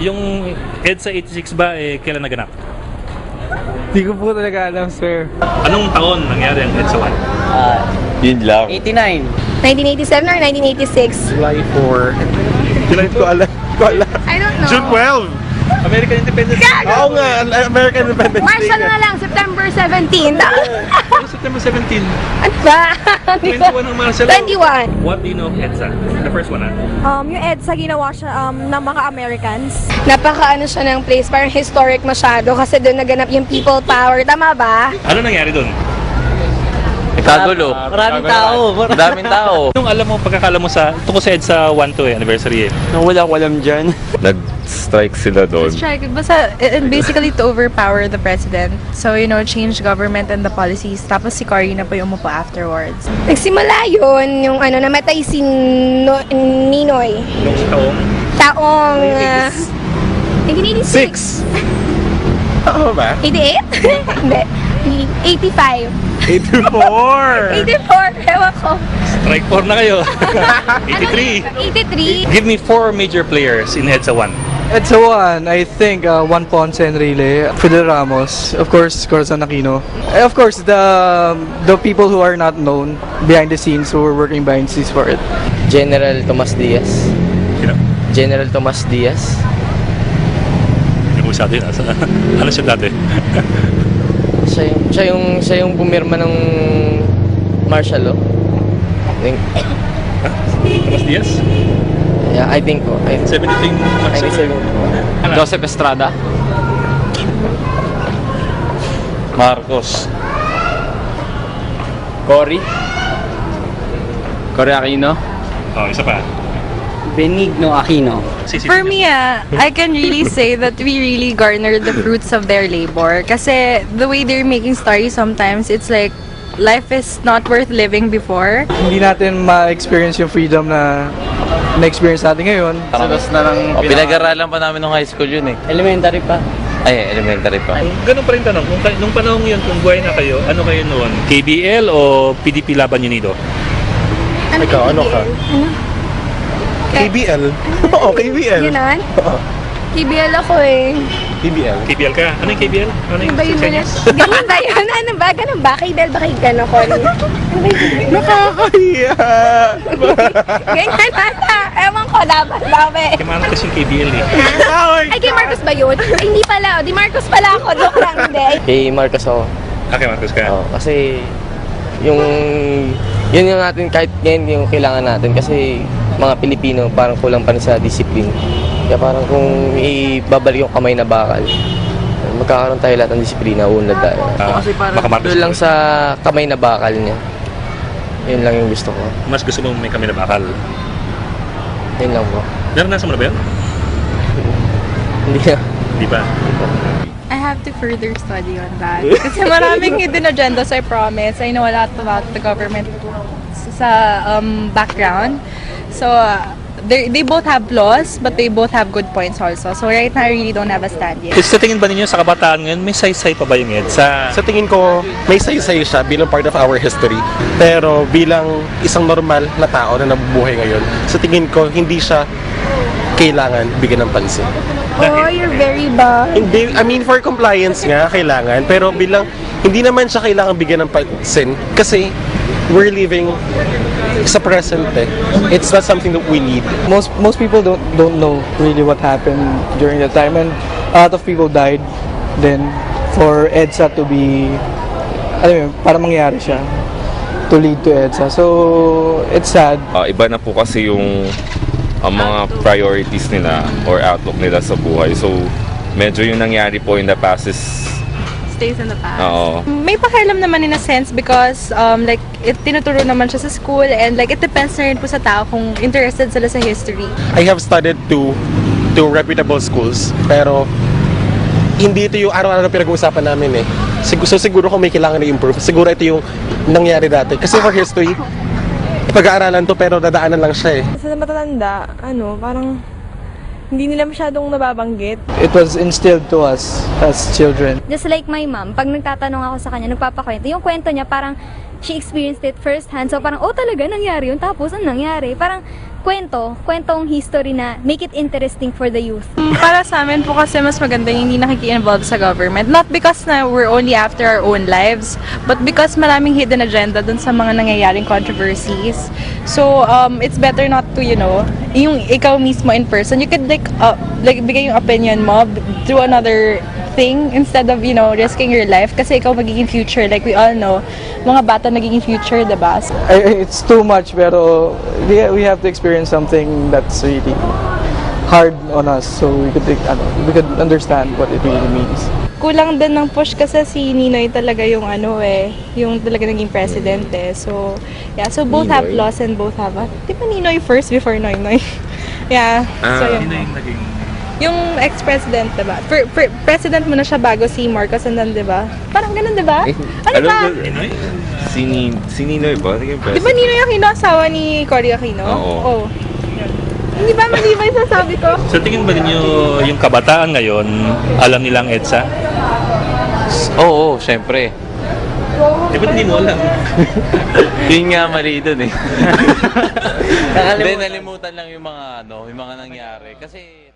Yung EDSA 86 ba, kailan naganap? Di ko po talaga alam, sir. Anong taon nangyari ang EDSA 1? Yun lang. 89. 1987 or 1986? July 4. July ko alam. I don't know. June 12! American Independence Day. Oo nga, American Independence Day. Marshall na lang, September 17. September 17. Ano ba? 21 ang Marshall. 21. What do you know of EDSA? The first one, Yung EDSA ginawa siya ng mga Americans. Napaka-ano siya ng place, parang historic masyado kasi doon naganap yung people power. Tama ba? Ano nangyari doon? Nagkagulo. Maraming tao. Daming tao. Anong alam mo, pagkakala mo sa, tungkol sa EDSA 1 to anniversary Wala ko alam dyan. Nag-strike sila doon. Strike, basta basically to overpower the president. So, change government and the policies. Tapos si Cory na po yung umupo afterwards. Nagsimula yun, yung namatay si Ninoy. Nung taong? Taong 1986. Oo ba? 88? Hindi. 85. 84! 84. Ewan ko. Strike 4 na kayo. 83. 83. Give me 4 major players in EDSA 1. EDSA 1, I think Juan Ponce Enrile, Fidel Ramos, of course, Corazon Aquino. Of course, the people who are not known behind the scenes who were working behind the scenes for it. General Tomas Diaz. Sino? General Tomas Diaz. Yung usa din. Ano siya dati? Siya yung pumirma ng martial law. Tomas Diaz? Yeah, I think po. 73 Marshall. 97. Joseph Estrada. Marcos. Cory Aquino. Oh, isa pa. Benigno Aquino. For me, I can really say that we really garnered the fruits of their labor. Kasi the way they're making stories sometimes, it's like life is not worth living before. Hindi natin ma-experience yung freedom na na-experience natin ngayon. Pinag-aralan pa namin nung high school yun eh. Elementary pa. Ay, elementary pa. Ganun pa rin tanong, nung panahon yun, kung buhay na kayo, ano kayo noon? KBL o PDP Laban Unido? Ikaw, ano ka? KBL? Oo, KBL. Ganon? KBL ako eh. KBL. KBL ka? Ano yung KBL? Ano Ano yung ba yun? senyas? Ganun ba yun? Ano ba? Ganun ba? KBL ba kayo gano'n ko? Ano ba yun? Nakakahiya! Ganyan ata. Ewan ko, dapat ba? Kay Marcos yung KBL eh. Ay, kay Marcos ba yun? Ay, hindi pala. Di Marcos pala ako. Joke lang, hindi. Kay Marcos ako. Kay Marcos ka? Kasi yun yung natin kahit ngayon yung kailangan natin kasi mga Pilipino parang kulang pa rin sa discipline. Kaya parang kung ibabalik yung kamay na bakal, magkakaroon tayo lahat ng disiplina, unlad tayo. Kasi parang Baka Marcos Doon lang sa kamay na bakal niya. Yun lang yung gusto ko. Mas gusto mo may kami na bakal. Yun lang po. Naranasan mo na ba yan? Hindi na. Di ba? I have to further study on that. Kasi maraming hidden agendas, I promise. I know a lot about the government sa background. So, they both have flaws, but they both have good points also. So right now, I really don't have a stand yet. Sa tingin ba ninyo sa kabataan ngayon, may saysay pa ba yung EDSA? Sa tingin ko, may saysay siya bilang part of our history. Pero bilang isang normal na tao na nabubuhay ngayon, sa tingin ko, hindi siya kailangan bigyan ng pansin. Oh, you're very bad. Hindi, I mean, for compliance nga, kailangan. Pero bilang, hindi naman siya kailangan bigyan ng pansin. Kasi, we're living sa present eh. It's not something that we need. Most people don't know really what happened during that time, and a lot of people died. Then for EDSA to be, para mangyari siya, to lead to EDSA. So it's sad. Iba na po kasi yung ang mga priorities nila or outlook nila sa buhay. So medyo yung nangyari po in the past is Stays in the past. Oo. May pakialam naman in a sense because tinuturo naman siya sa school and it depends na rin po sa tao kung interested sila sa history. I have studied to reputable schools, pero hindi ito yung araw-araw na pinag-uusapan namin eh. So siguro kung may kailangan i-improve, siguro ito yung nangyari dati. Kasi for history, pag-aaralan to pero dadaanan lang siya eh. Sa matatanda, parang hindi nila masyadong nababanggit. It was instilled to us as children. Just like my mom, pag nagtatanong ako sa kanya, nagpapakwento, yung kwento niya parang she experienced it firsthand. So parang, oh talaga, nangyari yun. Tapos, anong nangyari? Parang kwentong history na make it interesting for the youth. Para sa amin po kasi mas maganda yung hindi nakiki-involve sa government. Not because na we're only after our own lives, but because maraming hidden agenda dun sa mga nangyayaring controversies. So, it's better not to, yung ikaw mismo in person, you could like bigay yung opinion mo through another thing instead of, risking your life kasi ikaw magiging future. Like we all know, mga bata nagiging future, diba? It's too much, pero we have to experience something that's really hard on us, so we could understand what it really means. Kulang din ng push kasi si Ninoy talaga yung yung talaga naging president eh. So, yeah, so both have Ninoy? flaws and both have di ba Ninoy first before Noynoy? Yeah. So, yun. Sino yung naging... Yung ex-president, diba? President mo na siya bago si Marcos and then, diba? Parang ganun, diba? Ano Alam ba? ko, Ninoy? si Ninoy ba? Naging Di ba president? Ninoy Aquino, asawa ni Cory Aquino? Oo. Yun. Hindi ba mali ba yung sasabi ko? Sa tingin ba ninyo yung kabataan ngayon, alam nilang EDSA? Oo, syempre. Eh, ba't hindi mo alam? Yun nga mali dun eh. Hindi, nalimutan lang yung mga nangyari. Kasi